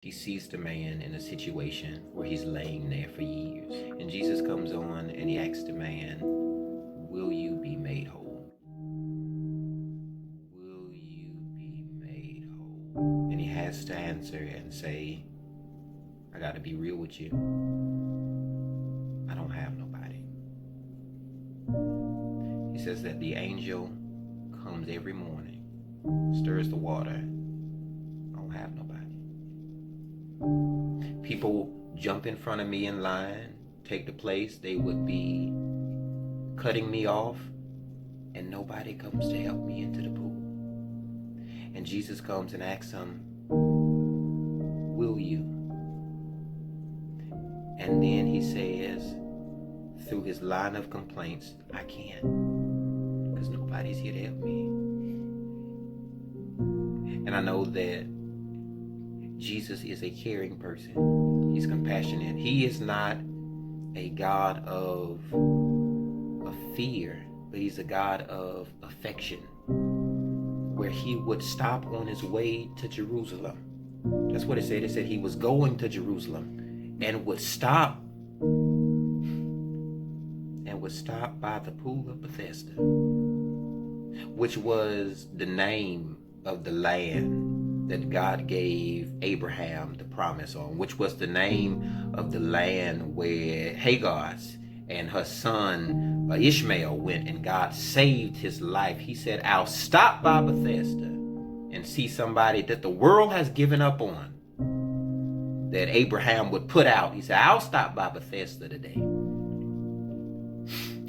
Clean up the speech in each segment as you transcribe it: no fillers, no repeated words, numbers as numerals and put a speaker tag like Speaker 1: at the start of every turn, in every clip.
Speaker 1: He sees the man in a situation where he's laying there for years. And Jesus comes on and he asks the man, will you be made whole? Will you be made whole? And he has to answer and say, I got to be real with you. I don't have nobody. He says that the angel comes every morning, stirs the water. I don't have nobody. People jump in front of me in line, take the place. They would be cutting me off, and nobody comes to help me into the pool. And Jesus comes and asks them, will you? And then he says, through his line of complaints, I can't, because nobody's here to help me. And I know that Jesus is a caring person. He's compassionate. He is not a God of fear, but he's a God of affection, where he would stop on his way to Jerusalem. That's what it said. It said he was going to Jerusalem and would stop by the pool of Bethesda, which was the name of the land that God gave Abraham the promise on, which was the name of the land where Hagar and her son Ishmael went, and God saved his life. He said, I'll stop by Bethesda and see somebody that the world has given up on, that Abraham would put out. He said, I'll stop by Bethesda today.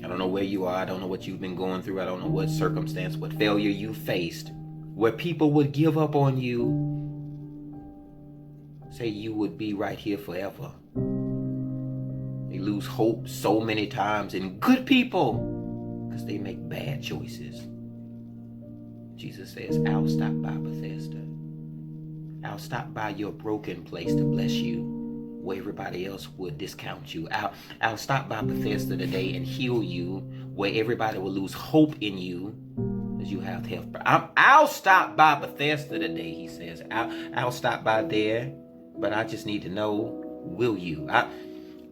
Speaker 1: I don't know where you are. I don't know what you've been going through. I don't know what circumstance, what failure you faced, where people would give up on you, say you would be right here forever. They lose hope so many times in good people because they make bad choices. Jesus says, I'll stop by Bethesda. I'll stop by your broken place to bless you, where everybody else would discount you. I'll stop by Bethesda today and heal you, where everybody will lose hope in you, because you have health. I'll stop by Bethesda today, he says. I'll stop by there, but I just need to know, will you?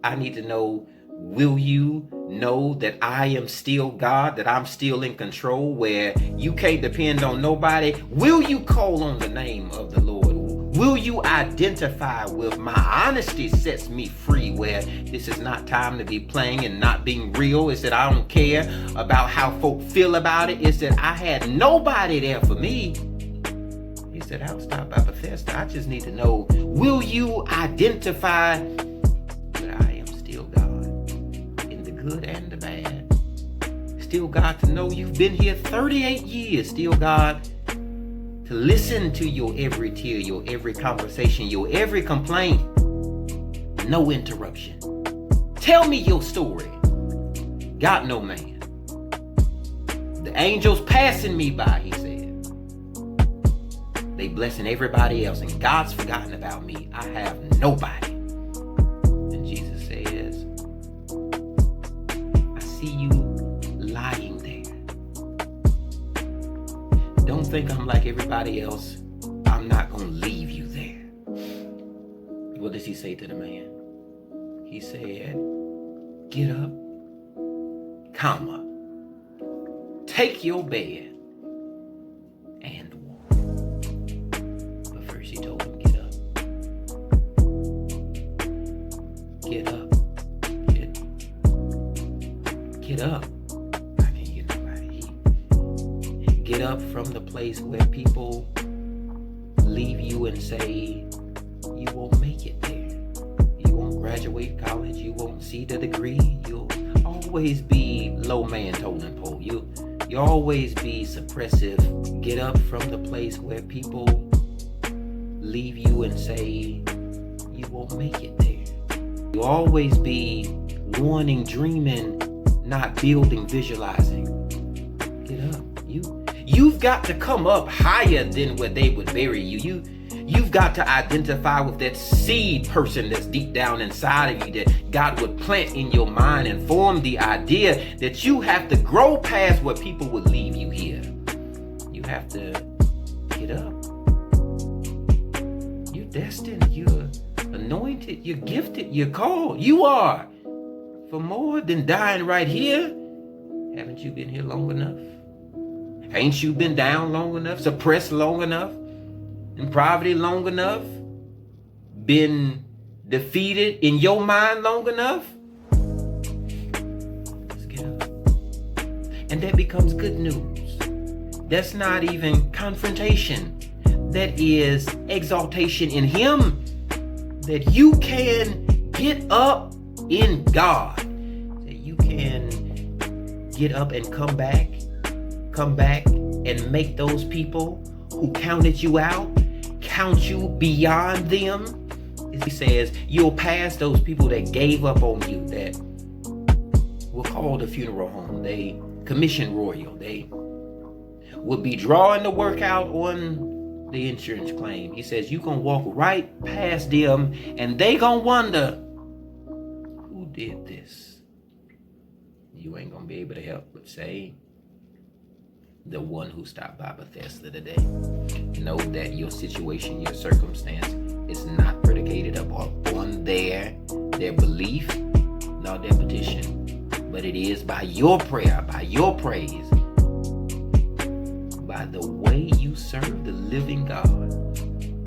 Speaker 1: I need to know, will you know that I am still God, that I'm still in control, where you can't depend on nobody? Will you call on the name of the Lord? Will you identify with my honesty sets me free, where this is not time to be playing and not being real? It's that I don't care about how folk feel about it. It's that I had nobody there for me. He said, I'll stop by Bethesda. I just need to know, will you identify that I am still God in the good and the bad? Still God to know you've been here 38 years. Still God to listen to your every tear, your every conversation, your every complaint. No interruption. Tell me your story. Got no man. The angels passing me by, he said. They blessing everybody else, and God's forgotten about me. I have nobody. And Jesus says, I see you lying there. Don't think I'm like everybody else. I'm not going to leave you there. What does he say to the man? He said, get up, come up, take your bed, and walk. But first he told him, get up. Get up. Get up. I can't get nobody. Get up from the place where people leave you and say, you won't make it there. You won't graduate college. You won't see the degree. You'll always be low man totem pole. You'll always be suppressive. Get up from the place where people leave you and say, you won't make it there. You'll always be wanting, dreaming, not building, visualizing. Get up. You've got to come up higher than where they would bury you. You've got to identify with that seed person that's deep down inside of you, that God would plant in your mind and form the idea that you have to grow past where people would leave you here. You have to get up. destined, you're anointed, you're gifted, you're called. You are for more than dying right here. Haven't you been here long enough? Ain't you been down long enough, suppressed long enough, in poverty long enough, been defeated in your mind long enough? Let's get up. And that becomes good news. That's not even confrontation. That is exaltation in Him. That you can get up in God. That you can get up and come back and make those people who counted you out count you beyond them. He says you'll pass those people that gave up on you, that were called a funeral home. They commission royal. They would be drawing the work out on the insurance claim. He says you gonna walk right past them and they gonna wonder, who did this? You ain't gonna be able to help but say, the one who stopped by Bethesda today. Know that your situation, your circumstance is not predicated upon their belief, nor their petition, but it is by your prayer, by your praise, by the way you serve the living God.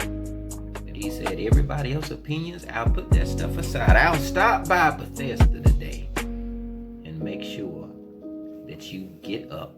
Speaker 1: And He said, everybody else's opinions, I'll put that stuff aside. I'll stop by Bethesda today and make sure that you get up